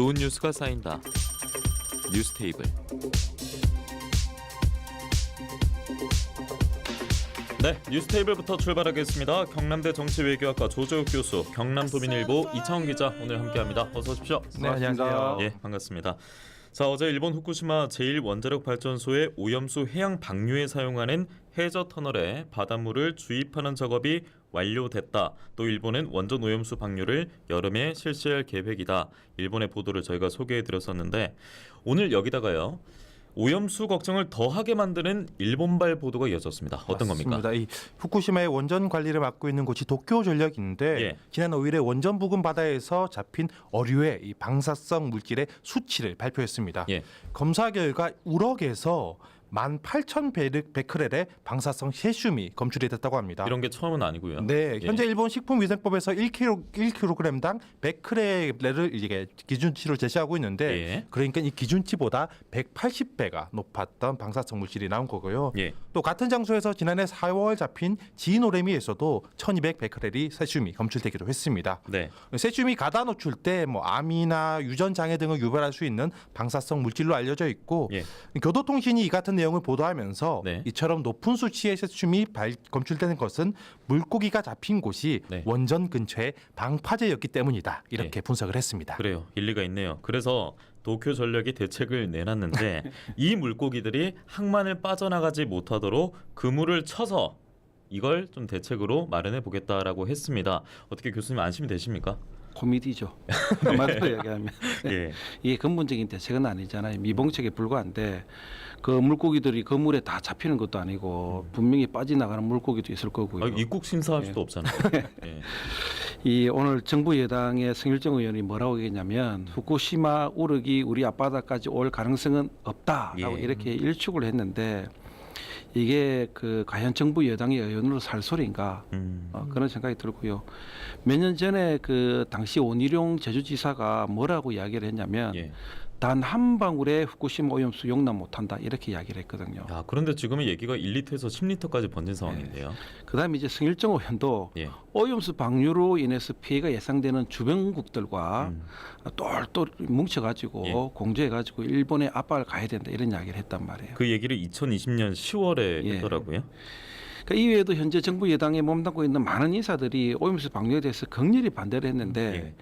좋은 뉴스가 쌓인다. 뉴스테이블. 네, 뉴스테이블부터 출발하겠습니다. 경남대 정치외교학과 조재욱 교수, 경남도민일보 이창훈 기자 오늘 함께합니다. 어서 오십시오. 네, 안녕하세요. 예, 반갑습니다. 자, 어제 일본 후쿠시마 제1원자력발전소의 오염수 해양 방류에 사용하는 해저 터널에 바닷물을 주입하는 작업이 완료됐다. 또 일본은 원전 오염수 방류를 여름에 실시할 계획이다. 일본의 보도를 저희가 소개해드렸었는데 오늘 여기다가요. 오염수 걱정을 더하게 만드는 일본발 보도가 이어졌습니다. 어떤 맞습니다. 겁니까? 이 후쿠시마의 원전 관리를 맡고 있는 곳이 도쿄전력인데 예. 지난 5일에 원전 부근 바다에서 잡힌 어류의 이 방사성 물질의 수치를 발표했습니다. 예. 검사 결과 우럭에서 18,000베크렐의 방사성 세슘이 검출이 됐다고 합니다. 이런 게 처음은 아니고요. 네, 예. 현재 일본 식품위생법에서 1kg당 100크렐을 이게 기준치로 제시하고 있는데 예. 그러니까 이 기준치보다 180배가 높았던 방사성 물질이 나온 거고요. 예. 또 같은 장소에서 지난해 4월 잡힌 지노레미에서도 1200베크렐이 세슘이 검출되기도 했습니다. 네. 세슘이 가다 노출 때 뭐 암이나 유전 장애 등을 유발할 수 있는 방사성 물질로 알려져 있고 예. 교도통신이 이 같은 내용을 보도하면서 네. 이처럼 높은 수치의 세슘이 검출되는 것은 물고기가 잡힌 곳이 네. 원전 근처의 방파제였기 때문이다. 이렇게 분석을 했습니다. 그래요. 일리가 있네요. 그래서 도쿄전력이 대책을 내놨는데 이 물고기들이 항만을 빠져나가지 못하도록 그물을 쳐서 이걸 좀 대책으로 마련해 보겠다라고 했습니다. 어떻게 교수님 안심이 되십니까? 코미디죠. 한마디로 얘기하면 예. 이게 근본적인 대책은 아니잖아요. 미봉책에 불과한데 그 물고기들이 그 물에 다 잡히는 것도 아니고 분명히 빠져나가는 물고기도 있을 거고요. 입국 심사할 수도 없잖아요. 예. 이 오늘 정부 여당의 성일정 의원이 뭐라고 얘기했냐면 후쿠시마 우럭이 우리 앞바다까지 올 가능성은 없다라고 예. 이렇게 일축을 했는데 이게 그 과연 정부 여당의 의원으로 살 소리인가 그런 생각이 들고요. 몇 년 전에 그 당시 원희룡 제주지사가 뭐라고 이야기를 했냐면 예. 단 한 방울의 후쿠시마 오염수 용납 못한다 이렇게 이야기를 했거든요. 야, 그런데 지금은 얘기가 1리터에서 10리터까지 번진 상황인데요. 그다음에 이제 성일정 의원도 예. 오염수 방류로 인해서 피해가 예상되는 주변국들과 똘똘 뭉쳐가지고 예. 공조해가지고 일본에 압박을 가야 된다 이런 이야기를 했단 말이에요. 그 얘기를 2020년 10월에 예. 했더라고요. 그러니까 이외에도 현재 정부 여당에 몸담고 있는 많은 인사들이 오염수 방류에 대해서 극렬히 반대를 했는데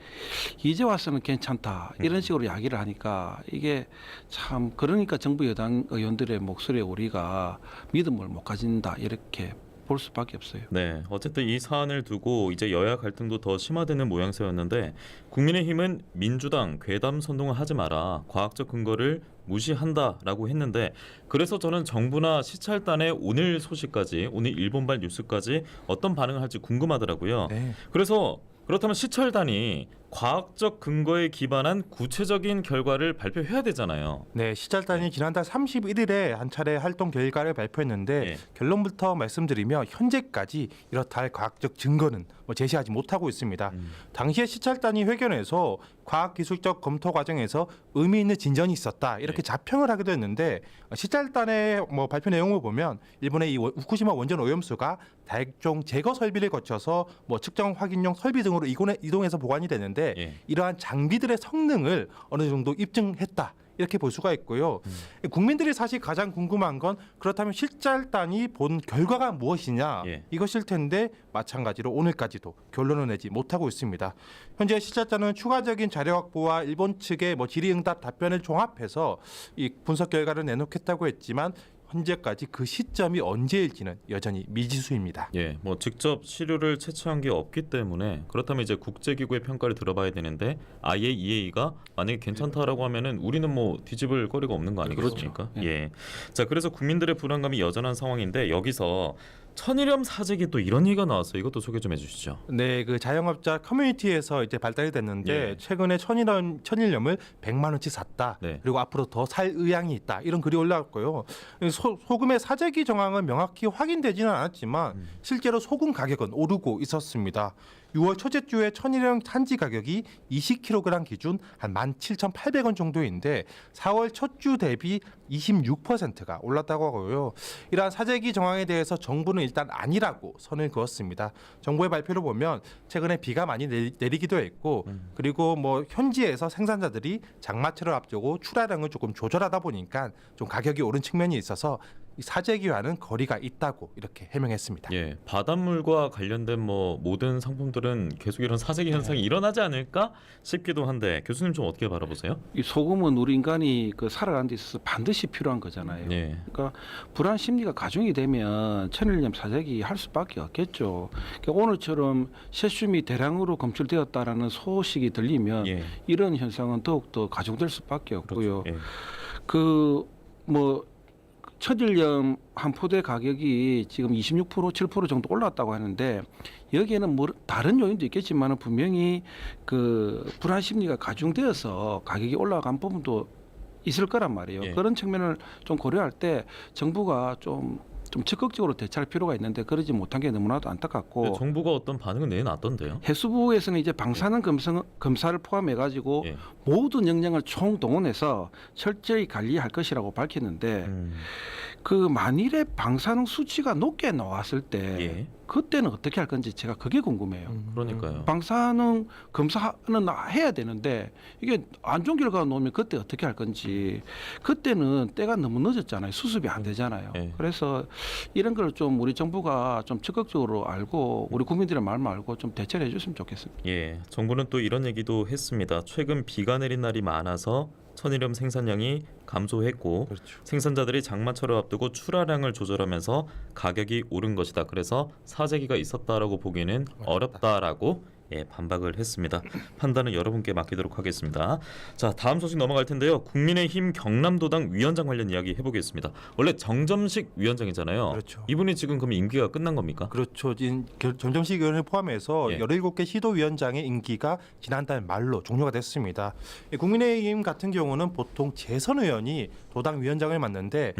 이제 와서는 괜찮다 이런 식으로 이야기를 하니까 이게 참 그러니까 정부 여당 의원들의 목소리에 우리가 믿음을 못 가진다 이렇게 볼 수밖에 없어요. 네, 어쨌든 이 사안을 두고 이제 여야 갈등도 더 심화되는 모양새였는데 국민의힘은 민주당 괴담 선동을 하지 마라, 과학적 근거를 무시한다라고 했는데 그래서 저는 정부나 시찰단의 오늘 소식까지 오늘 일본발 뉴스까지 어떤 반응을 할지 궁금하더라고요. 네. 그래서 그렇다면 시찰단이 과학적 근거에 기반한 구체적인 결과를 발표해야 되잖아요. 네, 시찰단이 지난달 31일에 한 차례 활동 결과를 발표했는데 예. 결론부터 말씀드리면 현재까지 이렇다 할 과학적 증거는 제시하지 못하고 있습니다. 당시에 시찰단이 회견에서 과학기술적 검토 과정에서 의미 있는 진전이 있었다 이렇게 자평을 하기도 했는데 시찰단의 발표 내용을 보면 일본의 이 후쿠시마 원전 오염수가 다액종 제거 설비를 거쳐서 측정 확인용 설비 등으로 이동해서 보관이 되는데 이러한 장비들의 성능을 어느 정도 입증했다. 이렇게 볼 수가 있고요. 국민들이 사실 가장 궁금한 건 그렇다면 시찰단이 본 결과가 무엇이냐 이것일 텐데 마찬가지로 오늘까지도 결론을 내지 못하고 있습니다. 현재 시찰단은 추가적인 자료 확보와 일본 측의 질의응답 답변을 종합해서 이 분석 결과를 내놓겠다고 했지만 현재까지 그 시점이 언제일지는 여전히 미지수입니다. 예, 직접 시료를 채취한 게 없기 때문에 그렇다면 이제 국제기구의 평가를 들어봐야 되는데 IAEA가 만약에 괜찮다라고 하면은 우리는 뒤집을 거리가 없는 거 아니겠습니까? 그렇죠. 예. 자, 그래서 국민들의 불안감이 여전한 상황인데 여기서 천일염 사재기 또 이런 얘기가 나왔어요. 이것도 소개 좀 해주시죠. 네, 그 자영업자 커뮤니티에서 이제 발달이 됐는데 최근에 천일염을 100만 원치 샀다. 그리고 앞으로 더 살 의향이 있다. 이런 글이 올라왔고요. 소금의 사재기 정황은 명확히 확인되지는 않았지만 실제로 소금 가격은 오르고 있었습니다. 6월 첫째 주에 천일염 산지 가격이 20kg 기준 한 17,800원 정도인데 4월 첫 주 대비 26%가 올랐다고 하고요. 이러한 사재기 정황에 대해서 정부는 일단 아니라고 선을 그었습니다. 정부의 발표를 보면 최근에 비가 많이 내리기도 했고 그리고 뭐 현지에서 생산자들이 장마철을 앞두고 출하량을 조금 조절하다 보니까 좀 가격이 오른 측면이 있어서 이 사재기와는 거리가 있다고 이렇게 해명했습니다. 예, 바닷물과 관련된 뭐 모든 상품들은 계속 이런 사재기 현상이 일어나지 않을까 싶기도 한데 교수님 좀 어떻게 바라보세요? 이 소금은 우리 인간이 그 살아가는 데 있어서 반드시 필요한 거잖아요. 예. 그러니까 불안 심리가 가중이 되면 천일염 사재기 할 수밖에 없겠죠. 그러니까 오늘처럼 세슘이 대량으로 검출되었다라는 소식이 들리면 예. 이런 현상은 더욱더 가중될 수밖에 없고요. 그렇죠. 예. 뭐 천일염 한 포대 가격이 지금 26% 7% 정도 올랐다고 하는데 여기에는 뭐 다른 요인도 있겠지만 분명히 그 불안 심리가 가중되어서 가격이 올라간 부분도 있을 거란 말이에요. 예. 그런 측면을 좀 고려할 때 정부가 좀 적극적으로 대처할 필요가 있는데 그러지 못한 게 너무나도 안타깝고 근데 정부가 어떤 반응을 내놨던데요? 해수부에서는 이제 방사능 검사를 포함해 가지고 예. 모든 역량을 총동원해서 철저히 관리할 것이라고 밝혔는데 그 만일에 방사능 수치가 높게 나왔을 때 예. 그때는 어떻게 할 건지 제가 그게 궁금해요. 그러니까요. 방사능 검사는 해야 되는데 이게 안 좋은 결과가 나오면 그때 어떻게 할 건지 그때는 때가 너무 늦었잖아요. 수습이 안 되잖아요. 예. 그래서 이런 걸 좀 우리 정부가 좀 적극적으로 알고 우리 국민들의 마음을 알고 좀 대처를 해줬으면 좋겠습니다. 예, 정부는 또 이런 얘기도 했습니다. 최근 비가 내린 날이 많아서 천일염 생산량이 감소했고 그렇죠. 생산자들이 장마철을 앞두고 출하량을 조절하면서 가격이 오른 것이다. 그래서 사재기가 있었다라고 보기는 어렵다라고 반박을 했습니다. 판단은 여러분께 맡기도록 하겠습니다. 자, 다음 소식 넘어갈 텐데요. 국민의힘 경남도당 위원장 관련 이야기 해보겠습니다. 원래 정점식 위원장이잖아요. 그렇죠. 이분이 지금 그럼 임기가 끝난 겁니까? 그렇죠. 정점식 의원을 포함해서 예. 17개 시도위원장의 임기가 지난달 말로 종료가 됐습니다. 국민의힘 같은 경우는 보통 재선 의원이 도당 위원장을 맡는데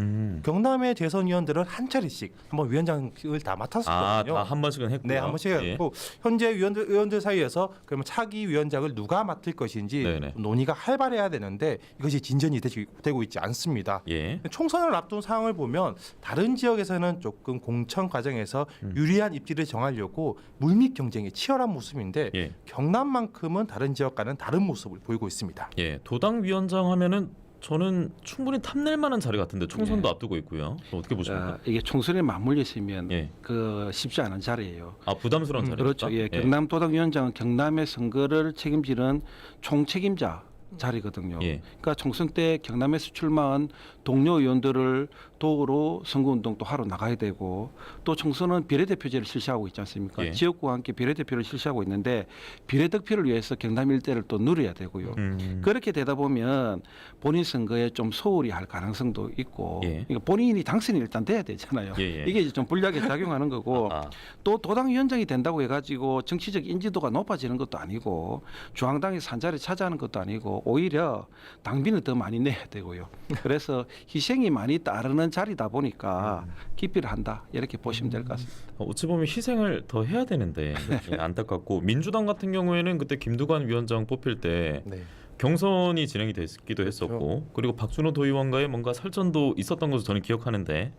경남의 재선 의원들은 한 차례씩 한번 위원장을 다 맡았었거든요. 다 한 번씩은 했고요. 네, 한 번씩 예. 했고 현재 의원들 사이에서 그러면 차기 위원장을 누가 맡을 것인지 네네. 논의가 활발해야 되는데 이것이 진전이 되고 있지 않습니다. 예. 총선을 앞둔 상황을 보면 다른 지역에서는 조금 공천 과정에서 유리한 입지를 정하려고 물밑 경쟁이 치열한 모습인데 예. 경남만큼은 다른 지역과는 다른 모습을 보이고 있습니다. 예, 도당 위원장 하면은 저는 충분히 탐낼 만한 자리 같은데 총선도 예. 앞두고 있고요. 이게 보십니까? 이게 총선에 맞물려 있으면 예. 그 쉽지 않은 자리예요. 아, 부담스러운 자리입니까? 그렇죠. 예, 경남 도당위원장은 경남의 선거를 책임지는 총책임자 자리거든요. 예. 그러니까 총선 때 경남에서 출마한 동료 의원들을 도우러 선거운동도 하러 나가야 되고 또 총선은 비례대표제를 실시하고 있지 않습니까? 예. 지역구와 함께 비례대표를 실시하고 있는데 비례득표를 위해서 경남 일대를 또 누려야 되고요. 그렇게 되다 보면 본인 선거에 좀 소홀히 할 가능성도 있고 예. 그러니까 본인이 당선이 일단 돼야 되잖아요. 예. 이게 이제 좀 불리하게 작용하는 거고 아, 또 도당위원장이 된다고 해가지고 정치적 인지도가 높아지는 것도 아니고 중앙당이 산자리 차지하는 것도 아니고 오히려 당비는 더 많이 내야 되고요. 그래서 희생이 많이 따르는 자리다 보니까 기피를 한다 이렇게 보시면 될 것 같습니다. 어찌 보면 희생을 더 해야 되는데 예, 안타깝고 민주당 같은 경우에는 그때 김두관 위원장 뽑힐 때 네. 경선이 진행이 됐기도 했었고 그리고 박준호 도의원과의 뭔가 설전도 있었던 것으로 저는 기억하는데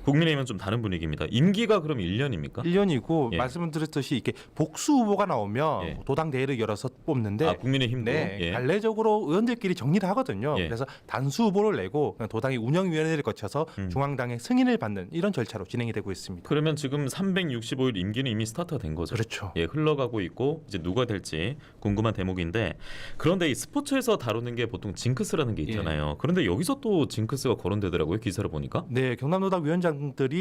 국민의힘은 좀 다른 분위기입니다. 임기가 그럼 1년입니까? 1년이고 예. 말씀드렸듯이 이렇게 복수 후보가 나오면 예. 도당 대회를 열어서 뽑는데 아, 국민의힘도 네, 예. 관례적으로 의원들끼리 정리를 하거든요. 예. 그래서 단수 후보를 내고 그냥 도당이 운영위원회를 거쳐서 음. 중앙당의 승인을 받는 이런 절차로 진행이 되고 있습니다. 그러면 지금 365일 임기는 이미 스타트가 된 거죠. 그렇죠. 예, 흘러가고 있고 이제 누가 될지 궁금한 대목인데 그런데 이 스포츠에서 다루는 게 보통 징크스라는 게 있잖아요. 그런데 여기서 또 징크스가 거론되더라고요. 기사를 보니까. 네, 경남도당 위원장들이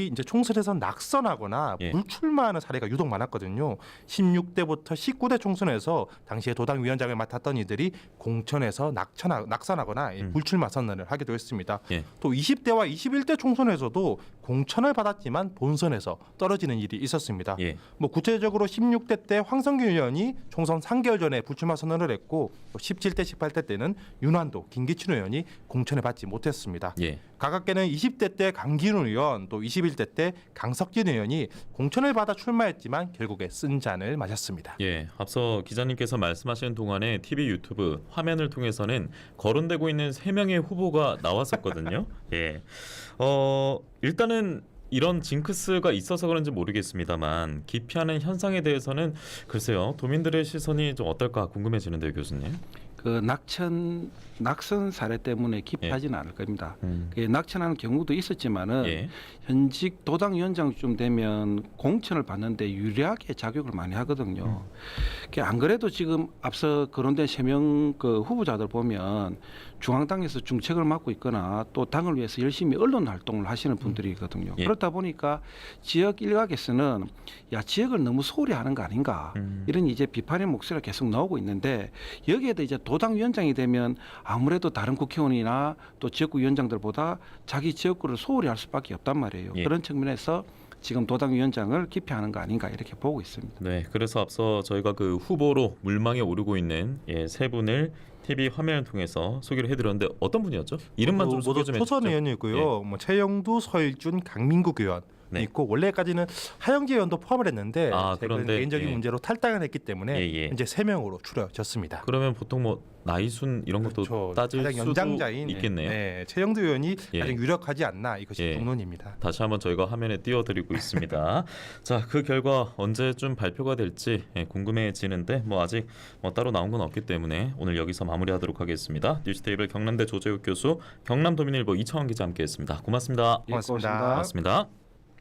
이제 총선에서 낙선하거나 예. 불출마하는 사례가 유독 많았거든요. 16대부터 19대 총선에서 당시에 도당 위원장을 맡았던 이들이 공천에서 낙선하거나 불출마 선언을 하기도 했습니다. 예. 또 20대와 21대 총선에서도 공천을 받았지만 본선에서 떨어지는 일이 있었습니다. 예. 뭐 구체적으로 16대 때 황성균 의원이 총선 3개월 전에 불출마 선언을 했고 17대 18대 때는 윤환도 김기춘 의원이 공천을 받지 못했습니다. 예. 가깝게는 20대 때 강기훈 의원 또 21대 때 강석진 의원이 공천을 받아 출마했지만 결국에 쓴 잔을 마셨습니다. 예, 앞서 기자님께서 말씀하시는 동안에 TV 유튜브 화면을 통해서는 거론되고 있는 3명의 후보가 나왔었거든요. 예, 일단은 이런 징크스가 있어서 그런지 모르겠습니다만 기피하는 현상에 대해서는 글쎄요, 도민들의 시선이 좀 어떨까 궁금해지는데요, 교수님. 그 낙선 사례 때문에 기피하지는 않을 겁니다. 그 낙천하는 경우도 있었지만은 예. 현직 도당위원장쯤 되면 공천을 받는데 유리하게 작용을 많이 하거든요. 안 그래도 지금 앞서 거론된 3명 그 후보자들 보면 중앙당에서 중책을 맡고 있거나 또 당을 위해서 열심히 언론 활동을 하시는 분들이거든요. 예. 그렇다 보니까 지역 일각에서는 야 지역을 너무 소홀히 하는 거 아닌가 이런 이제 비판의 목소리가 계속 나오고 있는데 여기에도 이제 도당위원장이 되면 아무래도 다른 국회의원이나 또 지역구 위원장들보다 자기 지역구를 소홀히 할 수밖에 없단 말이에요. 예. 그런 측면에서 지금 도당위원장을 기피하는 거 아닌가 이렇게 보고 있습니다. 네, 그래서 앞서 저희가 그 후보로 물망에 오르고 있는 세 분을 TV 화면을 통해서 소개를 해드렸는데 어떤 분이었죠? 이름만 좀 소개 모두 좀 해주시죠. 초선 의원이고요. 뭐 최영두, 서일준, 강민국 의원 네. 있고 원래까지는 하영재 의원도 포함을 했는데 최근 그런데, 개인적인 예. 문제로 탈당을 했기 때문에 예. 이제 3명으로 줄여졌습니다. 그러면 보통 뭐 나이순 이런 것도 그렇죠. 따질 가장 수도 연장자인 있겠네요. 네, 최영두 의원이 예. 가장 유력하지 않나 이것이 예. 공론입니다. 다시 한번 저희가 화면에 띄워드리고 있습니다. 자, 그 결과 언제쯤 발표가 될지 궁금해지는데 뭐 아직 뭐 따로 나온 건 없기 때문에 오늘 여기서 마무리하도록 하겠습니다. 뉴스테이블 경남대 조재욱 교수, 경남도민일보 이창원 기자 함께했습니다. 고맙습니다. 고맙습니다. 고맙습니다.